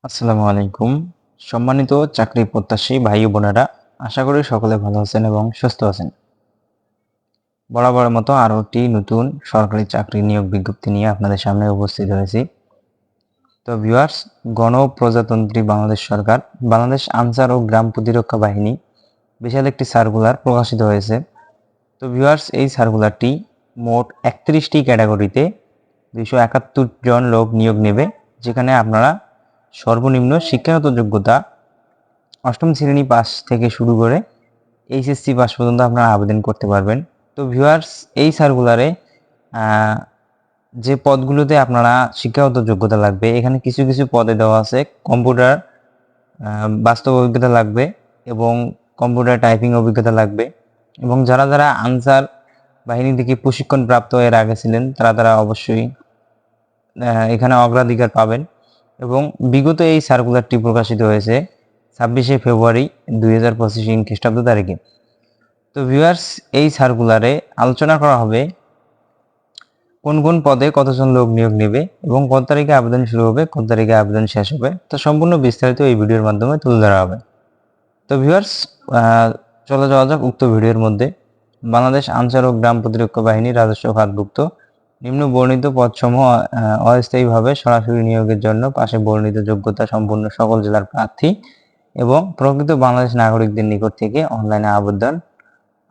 আসসালামু আলাইকুম। সম্মানিত চাকরি প্রত্যাশী ভাই ও বোনেরা, আশা করি সকলে ভালো আছেন এবং সুস্থ আছেন। বরাবরের মতো আরও একটি নতুন সরকারি চাকরি নিয়োগ বিজ্ঞপ্তি নিয়ে আপনাদের সামনে উপস্থিত হয়েছি। তো ভিউয়ার্স, গণপ্রজাতন্ত্রী বাংলাদেশ সরকার, বাংলাদেশ আনসার ও গ্রাম প্রতিরক্ষা বাহিনী বিশাল একটি সার্কুলার প্রকাশিত হয়েছে। তো ভিউয়ার্স, এই সার্কুলারটি মোট 31টি ক্যাটাগরিতে 271 জন লোক নিয়োগ নেবে, যেখানে আপনারা সর্বনিম্ন শিক্ষাগত যোগ্যতা অষ্টম শ্রেণী পাস থেকে শুরু করে এইচএসসি পাস পর্যন্ত আপনারা আবেদন করতে পারবেন। তো ভিউয়ার্স, এই সার্কুলারে যে পদগুলোতে আপনারা শিক্ষাগত যোগ্যতা লাগবে, এখানে কিছু কিছু পদে দেওয়া আছে কম্পিউটার বাস্তব অভিজ্ঞতা লাগবে এবং কম্পিউটার টাইপিং অভিজ্ঞতা লাগবে, এবং যারা যারা আনসার বাহিনী থেকে প্রশিক্ষণ প্রাপ্ত এর আগে ছিলেন তারা অবশ্যই এখানে অগ্রাধিকার পাবেন। এবং বিগত এই সার্কুলারটি প্রকাশিত হয়েছে 26শে ফেব্রুয়ারি 2025 খ্রিস্টাব্দ তারিখে। তো ভিউয়ার্স, এই সার্কুলারে আলোচনা করা হবে কোন কোন পদে কতজন লোক নিয়োগ নেবে এবং কত তারিখে আবেদন শুরু হবে, কত তারিখে আবেদন শেষ হবে। তো সম্পূর্ণ বিস্তারিত এই ভিডিওর মাধ্যমে তুলে ধরা হবে। তো ভিউয়ার্স, চলে যাওয়া যাক উক্ত ভিডিওর মধ্যে। বাংলাদেশ আনসার ও গ্রাম প্রতিরক্ষা বাহিনী রাজস্ব খাতভুক্ত নিম্ন বর্ণিত পদসমূহ অস্থায়ীভাবে সরাসরি নিয়োগের জন্য পাশে বর্ণিত যোগ্যতা সম্পন্ন সকল জেলার প্রার্থী এবং প্রকৃত বাংলাদেশ নাগরিকদের নিকট থেকে অনলাইনে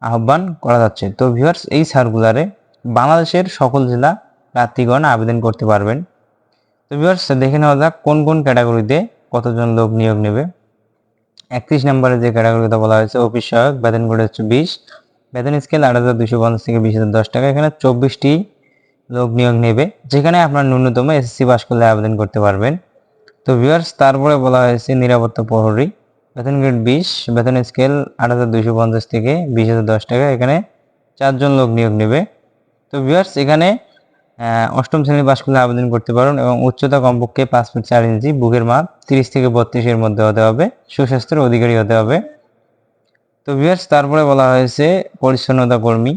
আহ্বান করা যাচ্ছে। তো ভিউয়ার্স, এই সার্কুলারে বাংলাদেশের সকল জেলা প্রার্থীগণ আবেদন করতে পারবেন। তো ভিউয়ার্স, দেখে নেওয়া যাক কোন কোন ক্যাটাগরিতে কতজন লোক নিয়োগ নেবে। 31 নম্বরে যে ক্যাটাগরিতে বলা হয়েছে অফিস সহায়ক, বেতন গ্রেড হচ্ছে 20, বেতন স্কেল 8,250 থেকে 20,010 টাকা। এখানে 24টি লোক নিয়োগ নেবে, যেখানে আপনার ন্যূনতম এসএসসি পাস করলে আবেদন করতে পারবেন। তো ভিউয়ার্স, তারপরে বলা হয়েছে নিরাপত্তা প্রহরী, বেতন গ্রেড 20, বেতন স্কেল 8,250 থেকে 20,010 টাকা। এখানে 4 জন লোক নিয়োগ নেবে। তো ভিউয়ার্স, এখানে অষ্টম শ্রেণী পাস করলে আবেদন করতে পারেন এবং উচ্চতা কমপক্ষে 5 ফিট 4 ইঞ্চি, বুকের মাপ 30 থেকে 32 এর মধ্যে হতে হবে, সুস্বাস্থ্যের অধিকারী হতে হবে। তো ভিউয়ার্স, তারপরে বলা হয়েছে পরিচ্ছন্নতা কর্মী,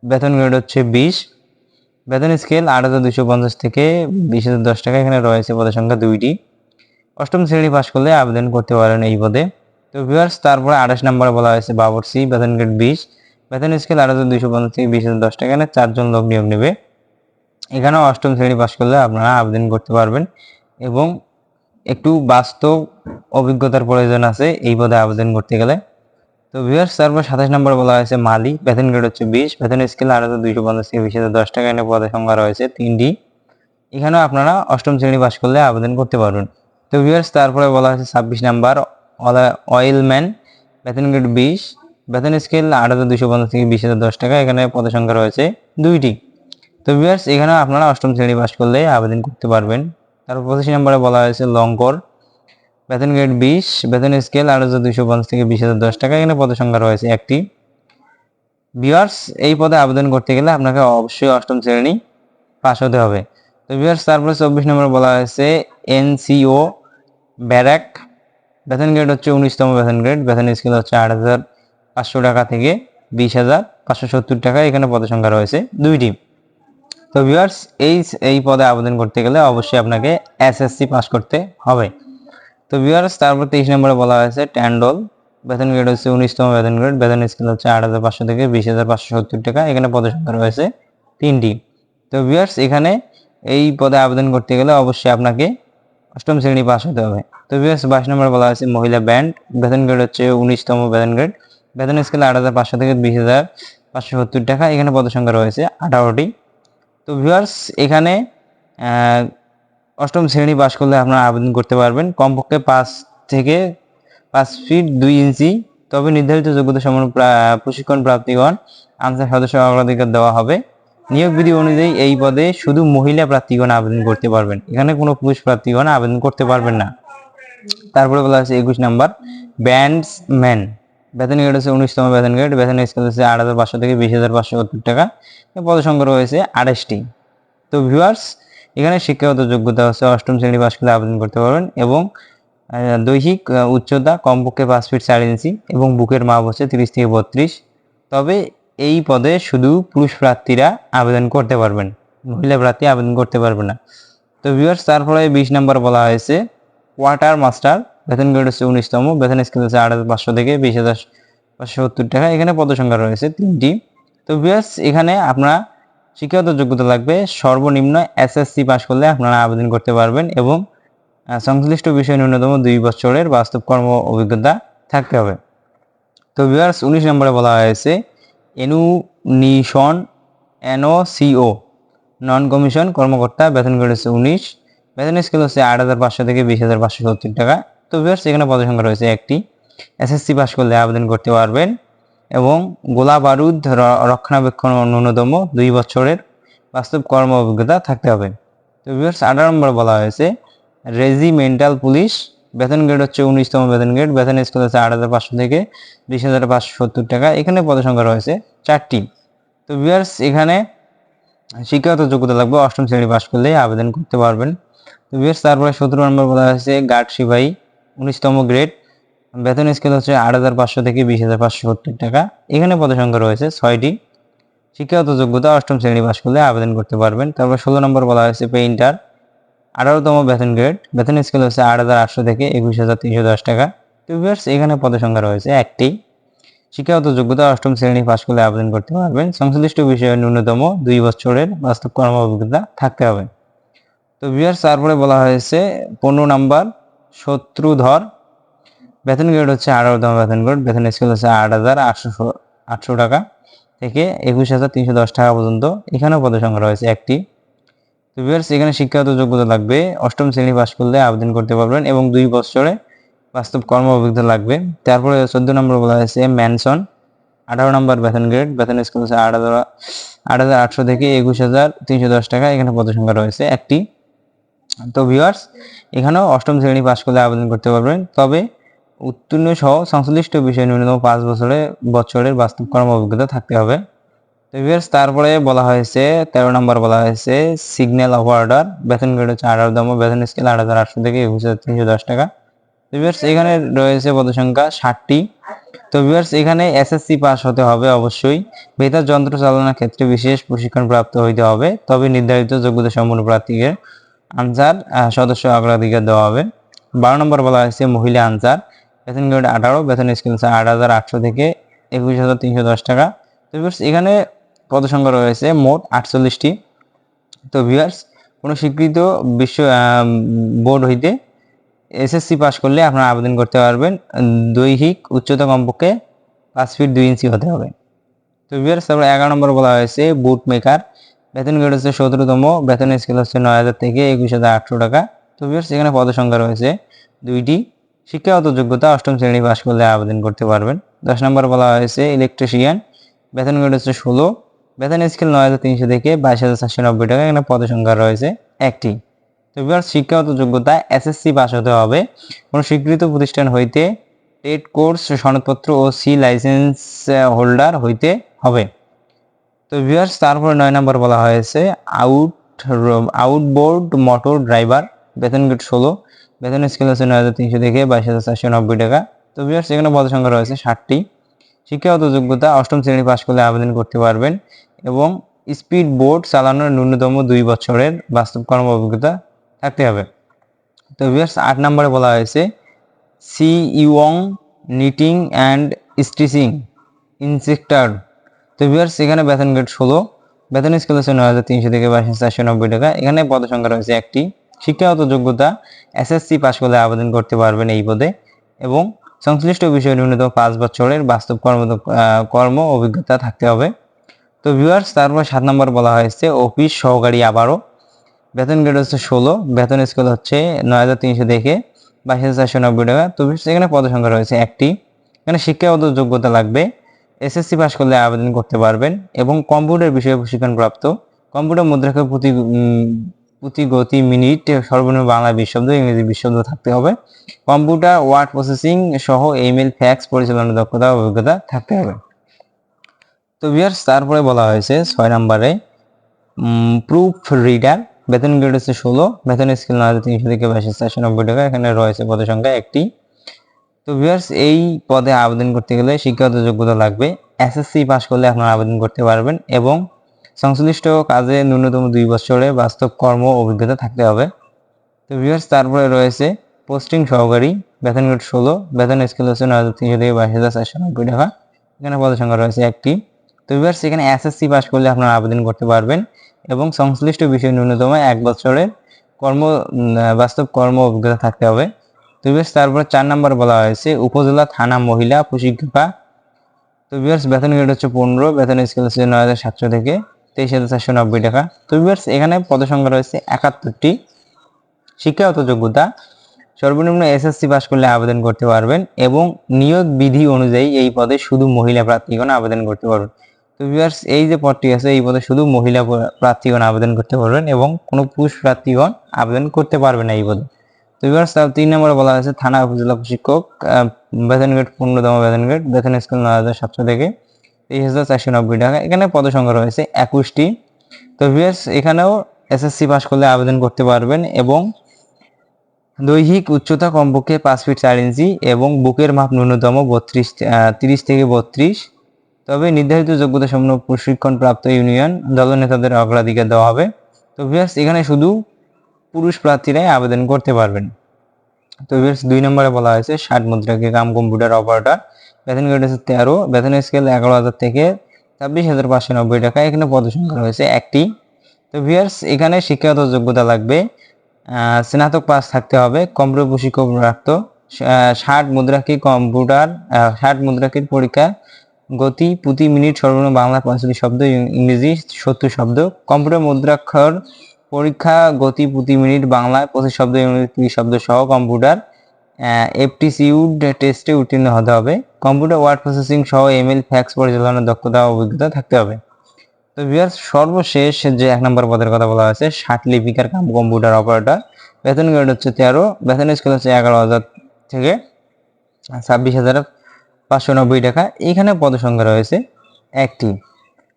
বেতন গ্রেড হচ্ছে 20, বেতন স্কেল 8,250 থেকে 20,010 টাকা। এখানে রয়েছে পদের সংখ্যা 2টি। অষ্টম শ্রেণী পাস করলে আবেদন করতে পারেন এই পদে। তো ভিউয়ার্স, তারপরে 28 নম্বরে বলা হয়েছে বাবরসি, বেতন গ্রেড 20, বেতন স্কেল 8,250 থেকে 20,010 টাকা। এখানে 4 জন লোক নিয়োগ নেবে। এখানেও অষ্টম শ্রেণী পাস করলে আপনারা আবেদন করতে পারবেন এবং একটু বাস্তব অভিজ্ঞতার প্রয়োজন আছে এই পদে আবেদন করতে গেলে। তো ভিউয়ার্স, তারপর 27 নম্বরে বলা হয়েছে মালি, বেতন গ্রেড হচ্ছে 20, বেতন স্কেল 8,250 থেকে 20,010 টাকা। এখানে পদের সংখ্যা রয়েছে 3টি। এখানেও আপনারা অষ্টম শ্রেণী পাস করলে আবেদন করতে পারবেন। তো ভিউয়ার্স, তারপরে বলা হয়েছে 26 নাম্বার অয়েলম্যান, বেতন গ্রেড 20, বেতন স্কেল 8,250 থেকে 20,010 টাকা। এখানে পদের সংখ্যা রয়েছে 2টি। তো ভিউয়ার্স, এখানেও আপনারা অষ্টম শ্রেণী পাস করলে আবেদন করতে পারবেন। তারপর 25 নম্বরে বলা হয়েছে লঙ্কর, বেতন গ্রেড 20, বেতন স্কেল 8,250 থেকে 20,010 টাকা। এখানে পদের সংখ্যা রয়েছে 1টি। ভিউয়ার্স, এই পদে আবেদন করতে গেলে আপনাকে অবশ্যই অষ্টম শ্রেণী পাস হতে হবে। তো ভিউয়ার্স, তারপরে 24 নম্বর বলা হয়েছে এনসিও ব্যারাক, বেতন গ্রেড হচ্ছে 19তম বেতন গ্রেড, বেতন স্কেল হচ্ছে 8,500 টাকা থেকে 20,570 টাকা। এখানে পদের সংখ্যা রয়েছে 2টি। তো ভিউয়ার্স, এই পদে আবেদন করতে গেলে অবশ্যই আপনাকে এসএসসি পাস করতে হবে। তো ভিউয়ার্স, তারপর 23 নম্বরে বলা হয়েছে ট্যান্ডল, বেতন গ্রেড হচ্ছে 19তম বেতন গ্রেড, বেতন স্কেল হচ্ছে 8,500 থেকে 20,570 টাকা। এখানে পদের সংখ্যা রয়েছে 3টি। তো ভিউয়ার্স, এখানে এই পদে আবেদন করতে গেলে অবশ্যই আপনাকে অষ্টম শ্রেণী পাস হতে হবে। তো ভিউয়ার্স, 22 নম্বরে বলা হয়েছে মহিলা ব্যান্ড, বেতন গ্রেড হচ্ছে 19তম বেতন গ্রেড, বেতন স্কেল 8,500 থেকে 20,570 টাকা। এখানে পদের সংখ্যা রয়েছে 18টি। তো ভিউয়ার্স, এখানে অষ্টম শ্রেণী পাস করলে আপনারা আবেদন করতে পারবেন। কমপক্ষে 5 ফিট 2 ইঞ্চি, তবে নির্ধারিত যোগ্যতা সম্পন্ন প্রশিক্ষণ প্রাপ্তিগণ আনসার সদস্য অগ্রাধিকার দেওয়া হবে। নিয়োগ বিধি অনুযায়ী এই পদে শুধু মহিলা প্রার্থীগণ আবেদন করতে পারবেন, এখানে কোনো পুরুষ প্রার্থীগণ আবেদন করতে পারবেন না। তারপরে বলা হচ্ছে 21 নাম্বার ব্যান্ডসম্যান, বেতন গ্রেড হচ্ছে 19তম বেতন গ্রেড, বেতন স্কেল হচ্ছে 8,500 থেকে 20,570 টাকা। পদ সংখ্যা রয়েছে 28টি। তো ভিউয়ার্স, এখানে শিক্ষাগত যোগ্যতা হচ্ছে অষ্টম শ্রেণী পাস করলে আবেদন করতে পারবেন এবং দৈহিক উচ্চতা কমপক্ষে 5 ফিট 4 ইঞ্চি এবং বুকের মাপ হচ্ছে 30 থেকে 32। তবে এই পদে শুধু পুরুষ প্রার্থীরা আবেদন করতে পারবেন, মহিলা প্রার্থী আবেদন করতে পারবে না। তো ভিউয়ার্স তারপরে 20 নম্বর বলা হয়েছে কোয়ার্টার মাস্টার, বেতন গ্রেড হচ্ছে 19তম, বেতন স্কেল হচ্ছে 8,500 থেকে 20,570 টাকা। এখানে পদ সংখ্যা রয়েছে 3টি। তো ভিউয়ার্স এখানে আপনারা শিক্ষাগত যোগ্যতা লাগবে সর্বনিম্ন এসএসসি পাস করলে আপনারা আবেদন করতে পারবেন এবং সংশ্লিষ্ট বিষয়ে ন্যূনতম 2 বছরের বাস্তব কর্ম অভিজ্ঞতা থাকতে হবে। তো ভিউয়ার্স 19 নম্বরে বলা হয়েছে এনওসিও নন কমিশন কর্মকর্তা, বেতন গ্রেড হচ্ছে 19, বেতন স্কেল হচ্ছে 8,500 থেকে 20,570 টাকা। তো ভিউয়ার্স এখানে পদ সংখ্যা রয়েছে একটি। এসএসসি পাস করলে আবেদন করতে পারবেন এবং গোলা বারুদ রক্ষণাবেক্ষণ ন্যূনতম 2 বছরের বাস্তব কর্ম অভিজ্ঞতা থাকতে হবে। তো ভিউয়ার্স 18 নম্বর বলা হয়েছে রেজিমেন্টাল পুলিশ, বেতন গ্রেড হচ্ছে 19তম বেতন গ্রেড, বেতন স্কেল হচ্ছে 8,500 থেকে 20,570 টাকা। এখানে পদ সংখ্যা রয়েছে 4টি। তো ভিউয়ার্স এখানে শিক্ষাগত যোগ্যতা লাগবে 8ম শ্রেণী পাস করলেই আবেদন করতে পারবেন। তো ভিউয়ার্স তারপরে 17 নম্বর বলা হয়েছে গার্ড সিপাহী, 19তম গ্রেড, বেতন স্কেল হচ্ছে 8,500 থেকে 20,570 টাকা। এখানে পদ সংখ্যা রয়েছে 6টি। শিক্ষাগত যোগ্যতা 8ম শ্রেণী পাস করলে আবেদন করতে পারবেন। তারপর 16 নম্বর বলা হয়েছে পেইন্টার, 18তম বেতন গ্রেড, বেতন স্কেল হচ্ছে 8,800 থেকে 21,310 টাকা। তো ভিউয়ার্স এখানে পদ সংখ্যা রয়েছে একটি। শিক্ষাগত যোগ্যতা 8ম শ্রেণী পাস করলে আবেদন করতে পারবেন। সংশ্লিষ্ট বিষয়ে ন্যূনতম 2 বছরের বাস্তব কর্ম অভিজ্ঞতা থাকতে হবে। তো ভিউয়ার্স তারপরে বলা হয়েছে 15 নম্বর শত্রুধর, বেতন গ্রেড হচ্ছে 18তম বেতন গ্রেড, বেতন স্কেল হচ্ছে 8,800 টাকা থেকে 21,310 টাকা পর্যন্ত। এখানেও পদ সংখ্যা রয়েছে একটি। তো ভিউয়ার্স এখানে শিক্ষাগত যোগ্যতা লাগবে 8ম শ্রেণী পাস করলে আবেদন করতে পারবেন এবং 2 বছরে বাস্তব কর্ম অভিজ্ঞতা লাগবে। তারপরে 14 নম্বর বলা হয়েছে ম্যানসন, 18 নম্বর বেতন গ্রেড, বেতন স্কেল হচ্ছে 8,800 থেকে 21,310 টাকা। এখানে পদ সংখ্যা রয়েছে একটি। তো ভিউয়ার্স এখানেও 8ম শ্রেণী পাস করলে আবেদন করতে পারবেন, তবে উত্তীর্ণ সহ সংশ্লিষ্ট বিষয়ে ন্যূনতম 5 বছরের বাস্তব কর্ম অভিজ্ঞতা থাকতে হবে। তো ভিউয়ার্স তারপরে বলা হয়েছে 13 নম্বর বলা হয়েছে সিগন্যাল অপারেটর, বেতন গ্রেড হচ্ছে 18তম, বেতন স্কেল 8,800 থেকে 21,310 টাকা। তো ভিউয়ার্স এখানে রয়েছে পদ সংখ্যা 60টি। তো ভিউয়ার্স এখানে এসএসসি পাস হতে হবে অবশ্যই, বেতার যন্ত্র চালনার ক্ষেত্রে বিশেষ প্রশিক্ষণ প্রাপ্ত হইতে হবে, তবে নির্ধারিত যোগ্যতা সম্পন্ন প্রার্থীকে আনসার সদস্য অগ্রাধিকার দেওয়া হবে। 12 নম্বর বলা হয়েছে মহিলা আনসার, বেতন গ্রেড 18, বেতন স্কেল 8,800 থেকে 21,310 টাকা। তো ভিউয়ার্স এখানে পদ সংখ্যা রয়েছে মোট 48টি। তো ভিউয়ার্স কোনো স্বীকৃত বিশ্ব বোর্ড হইতে এসএসসি পাস করলে আপনারা আবেদন করতে পারবেন। দৈহিক উচ্চতা কমপক্ষে 5 ফিট 2 ইঞ্চি হতে হবে। তো ভিউয়ার্স তারপর 11 নম্বর বলা হয়েছে বুট মেকার, বেতন গ্রেড হচ্ছে 17তম, বেতন স্কেল হচ্ছে 9,000 থেকে 21,800 টাকা। তো ভিউয়ার্স এখানে পদ সংখ্যা রয়েছে 2টি। শিক্ষাগত যোগ্যতা 8ম শ্রেণী পাস করলে আবেদন করতে পারবেন। 10 নম্বর বলা হয়েছে ইলেকট্রিশিয়ান, বেতন গ্রেড হচ্ছে 16, বেতন স্কেল 9,300 থেকে 22,490 টাকা। এখানে পদ সংখ্যা রয়েছে একটি। তো ভিউয়ার্স শিক্ষাগত যোগ্যতা এসএসসি পাস হতে হবে, কোনো স্বীকৃত প্রতিষ্ঠান হইতে টেট কোর্স সনদপত্র ও সি লাইসেন্স হোল্ডার হইতে হবে। তো ভিউয়ার্স তারপরে 9 নম্বর বলা হয়েছে আউটবোর্ড মোটর ড্রাইভার, বেতন গ্রেড 16, বেতন স্কেল হচ্ছে 9,300 থেকে 22,490 টাকা। তো ভিউয়ার্স এখানে পদ সংখ্যা রয়েছে 60টি। শিক্ষাগত যোগ্যতা 8ম শ্রেণী পাস করলে আবেদন করতে পারবেন এবং স্পিড বোট চালানোর ন্যূনতম 2 বছরের বাস্তব কর্ম অভিজ্ঞতা থাকতে হবে। তো ভিউয়ার্স 8 নম্বরে বলা হয়েছে সিইওং নিটিং অ্যান্ড স্টিচিং ইনস্ট্রাক্টর। তো ভিউয়ার্স এখানে বেতন গ্রেড 16, বেতন স্কেল হচ্ছে 9,300 থেকে 22,490 টাকা। এখানে পদ সংখ্যা রয়েছে একটি। শিক্ষাগত যোগ্যতা এসএসসি পাস করলে আবেদন করতে পারবেন এই পদে এবং সংশ্লিষ্ট বিষয়ে ন্যূনতম 5 বছরের বাস্তব কর্ম অভিজ্ঞতা থাকতে হবে। তো ভিউয়ার্স তারপর 7 নম্বর বলা হয়েছে অফিস সহকারী, আবারও বেতন গ্রেড হচ্ছে 16, বেতন স্কেল হচ্ছে 9,300 থেকে 22,490 টাকা। তো এখানে পদ সংখ্যা রয়েছে একটি। এখানে শিক্ষাগত যোগ্যতা লাগবে এসএসসি পাস করলে আবেদন করতে পারবেন এবং কম্পিউটার বিষয়ে প্রশিক্ষণ প্রাপ্ত, কম্পিউটার মুদ্রাকে প্রতি গতি মিনিট সর্বনিম্ন বাংলা 20 শব্দ, ইংরেজি 20 শব্দ থাকতে হবে। কম্পিউটার ওয়ার্ড প্রসেসিং সহ ইমেল ফ্যাক্স পরিচালনার দক্ষতা অভিজ্ঞতা থাকতে হবে। তো ভিউয়ার্স তারপরে বলা হয়েছে 6 নম্বরে প্রুফ রিডার, বেতন গ্রেড হচ্ছে 16, বেতন স্কেল 9,300 থেকে 22,490 টাকা। এখানে রয়েছে পদ সংখ্যা একটি। তো ভিউয়ার্স এই পদে আবেদন করতে গেলে শিক্ষাগত যোগ্যতা লাগবে, এসএসসি পাস করলে আপনারা আবেদন করতে পারবেন এবং সংশ্লিষ্ট কাজে ন্যূনতম 2 বছরের বাস্তব কর্ম অভিজ্ঞতা থাকতে হবে। তো ভিউয়ার্স তারপরে রয়েছে পোস্টিং সহকারী, বেতন গ্রেড 16, বেতন স্কেল হচ্ছে 9,300 থেকে 22,490 টাকা। এখানে পদের সংখ্যা রয়েছে একটি। তো ভিউয়ার্স এখানে এসএসসি পাস করলে আপনারা আবেদন করতে পারবেন এবং সংশ্লিষ্ট বিষয়ে ন্যূনতম 1 বছরের বাস্তব কর্ম অভিজ্ঞতা থাকতে হবে। তো ভিউয়ার্স তারপরে 4 নম্বর বলা হয়েছে উপজেলা থানা মহিলা প্রশিক্ষিকা। তো ভিউয়ার্স বেতন গ্রেড হচ্ছে 15, বেতন স্কেল হচ্ছে 9,700 থেকে 23,490 টাকা। তো ভিউয়ার্স এখানে পদ সংখ্যা রয়েছে 71টি। শিক্ষাগত যোগ্যতা সর্বনিম্ন এসএসসি পাস করলে আবেদন করতে পারবেন এবং নিয়োগ বিধি অনুযায়ী এই পদে শুধু মহিলা প্রার্থীগণ আবেদন করতে পারবেন। তো ভিউয়ার্স এই যে পদটি আছে এই পদে শুধু মহিলা প্রার্থীগণ আবেদন করতে পারবেন এবং কোনো পুরুষ প্রার্থীগণ আবেদন করতে পারবেন না এই পদে। তো ভিউয়ার্স 3 নম্বরে বলা হয়েছে থানা উপজেলা প্রশিক্ষক, বেতন গ্রেড 15তম বেতন গ্রেড, বেতন স্কেল 9,700 থেকে 23,490 টাকা। এখানে পদ সংখ্যা রয়েছে 21টি। তো ভিউয়ার্স এখানেও এসএসসি পাস করলে আবেদন করতে পারবেন এবং দৈহিক উচ্চতা কমপক্ষে 5 ফিট 4 ইঞ্চি এবং বুকের মাপ ন্যূনতম 30 থেকে 32। তবে নির্ধারিত যোগ্যতা সম্পন্ন প্রশিক্ষণপ্রাপ্ত ইউনিয়ন দলনেতাদের অগ্রাধিকার দেওয়া হবে। তো ভিউয়ার্স এখানে শুধু পুরুষ প্রার্থীরাই আবেদন করতে পারবেন। তো ভিউয়ার্স 2 নম্বরে বলা হয়েছে 60 মুদ্রাকে কাম কম্পিউটার অপারেটর, বেতন গ্রেড হচ্ছে 13, বেতন স্কেল 11,000 থেকে 26,590 টাকা। এখানে পদ সংখ্যা রয়েছে একটি। তো ভিউয়ার্স এখানে শিক্ষাগত যোগ্যতা লাগবে, স্নাতক পাস থাকতে হবে, কম্পিউটার প্রশিক্ষক প্রাপ্ত, 60 মুদ্রাকের পরীক্ষা গতি প্রতি মিনিট সর্বনিম্ন বাংলা 45 শব্দ, ইংরেজি 70 শব্দ, কম্পিউটার মুদ্রাক্ষর পরীক্ষা গতি প্রতি মিনিট বাংলায় 25 শব্দ, ইংরেজি 30 শব্দ সহ কম্পিউটার এপটিটিউড টেস্টে উত্তীর্ণ হতে হবে। কম্পিউটার ওয়ার্ড প্রসেসিং সহ ইমেল ফ্যাক্স পরিচালনার দক্ষতা ও অভিজ্ঞতা থাকতে হবে। তো ভিউয়ার্স সর্বশেষ যে 1 নম্বর পদের কথা বলা হয়েছে 60 লিপিকার কাম কম্পিউটার অপারেটর, বেতন গ্রেড হচ্ছে 13, বেতন স্কেল হচ্ছে 11,000 থেকে 26,590 টাকা। এখানে পদ সংখ্যা রয়েছে একটি।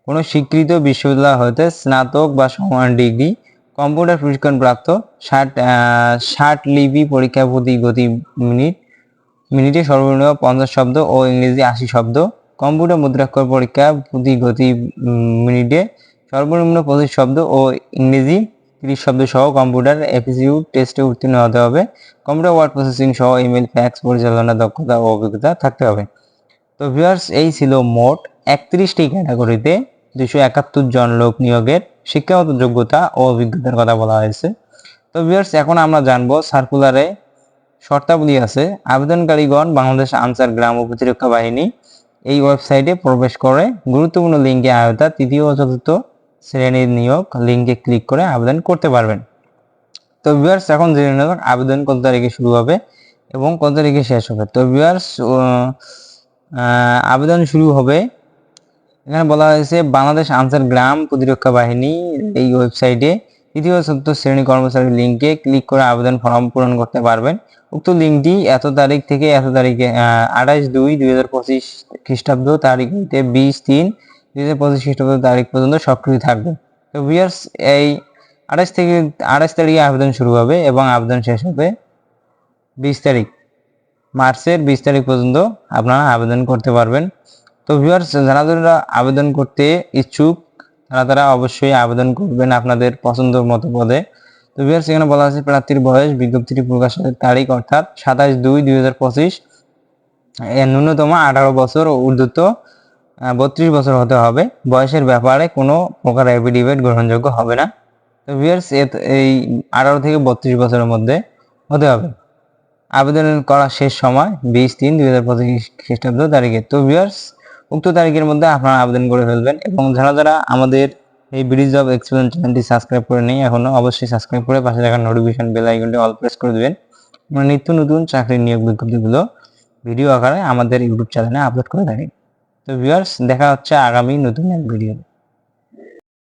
কোনো স্বীকৃত বিশ্ববিদ্যালয় হতে স্নাতক বা সমান ডিগ্রি, কম্পিউটার প্রশিক্ষণ প্রাপ্ত, 60 লিপি পরীক্ষা প্রতি গতি মিনিটে সর্বনিম্ন 50 শব্দ ও ইংরেজি 80 শব্দ, কম্পিউটার মুদ্রাক্ষর পরীক্ষা প্রতি গতি মিনিটে সর্বনিম্ন 25 শব্দ ও ইংরেজি 30 শব্দ সহ কম্পিউটার এপটিটিউড টেস্টে উত্তীর্ণ হতে হবে। কম্পিউটার ওয়ার্ড প্রসেসিং সহ ইমেল ফ্যাক্স পরিচালনার দক্ষতা ও অভিজ্ঞতা থাকতে হবে। তো ভিউয়ার্স এই ছিল মোট 31টি ক্যাটাগরিতে 271 জন লোক নিয়োগের শিক্ষাগত যোগ্যতা ও অভিজ্ঞতার কথা বলা হয়েছে। তো ভিউয়ার্স এখন আমরা জানবো সার্কুলারে শর্তাবলী আছে। আবেদনকারীগণ বাংলাদেশ আনসার গ্রাম ও প্রতিরক্ষা বাহিনী এই ওয়েবসাইটে প্রবেশ করে গুরুত্বপূর্ণ লিঙ্কে আয়তা 3য় ও 4র্থ শ্রেণীর নিয়োগ লিঙ্কে ক্লিক করে আবেদন করতে পারবেন। তো ভিউয়ার্স এখন জেনে নেব আবেদন কত তারিখে শুরু হবে এবং কত তারিখে শেষ হবে। তো ভিউয়ার্স আবেদন শুরু হবে, এখানে বলা হয়েছে বাংলাদেশ আনসার গ্রাম প্রতিরক্ষা বাহিনী এই ওয়েবসাইটে 3য় ও 4র্থ শ্রেণী কর্মচারী লিঙ্কে ক্লিক করে আবেদন ফর্ম পূরণ করতে পারবেন। উক্ত লিঙ্কটি এত তারিখ থেকে এত তারিখে 28/2/2025 খ্রিস্টাব্দ তারিখ হইতে 20/3/2025 খ্রিস্টাব্দ তারিখ পর্যন্ত সক্রিয় থাকবে। তো ভিউয়ার্স এই 28 তারিখে আবেদন শুরু হবে এবং আবেদন শেষ হবে 20 তারিখ, মার্চের 20 তারিখ পর্যন্ত আপনারা আবেদন করতে পারবেন। তো ভিউয়ার্স যারা আবেদন করতে ইচ্ছুক তারা অবশ্যই আবেদন করবেন আপনাদের পছন্দ মতো পদে। তো ভিউয়ার্স এখানে বলা আছে প্রার্থীর বয়স বিজ্ঞপ্তিটি প্রকাশের তারিখ অর্থাৎ 27/2/2025 এর ন্যূনতম 18 বছর ও ঊর্ধ্বত 32 বছর হতে হবে। বয়সের ব্যাপারে কোনো প্রকার এফিডেভিট গ্রহণযোগ্য হবে না। তো ভিউয়ার্স এই 18 থেকে 32 বছরের মধ্যে হতে হবে। আবেদন করার শেষ সময় 20/3/2025 খ্রিস্টাব্দ তারিখে। তো ভিউয়ার্স উক্ত তারিখের মধ্যে আপনারা আবেদন করে ফেলবেন এবং যারা আমাদের এই ব্রিজ অফ এক্সেলেন্স চ্যানেলটি সাবস্ক্রাইব করে নেই এখনো অবশ্যই সাবস্ক্রাইব করে পাশে থাকা নোটিফিকেশন বেল আইকনটি অল প্রেস করে দিবেন। আমরা নিত্য নতুন চাকরির নিয়োগ বিজ্ঞপ্তিগুলো ভিডিও আকারে আমাদের ইউটিউব চ্যানেলে আপলোড করে থাকি। তো ভিউয়ার্স দেখা হচ্ছে আগামী নতুন এক ভিডিওতে।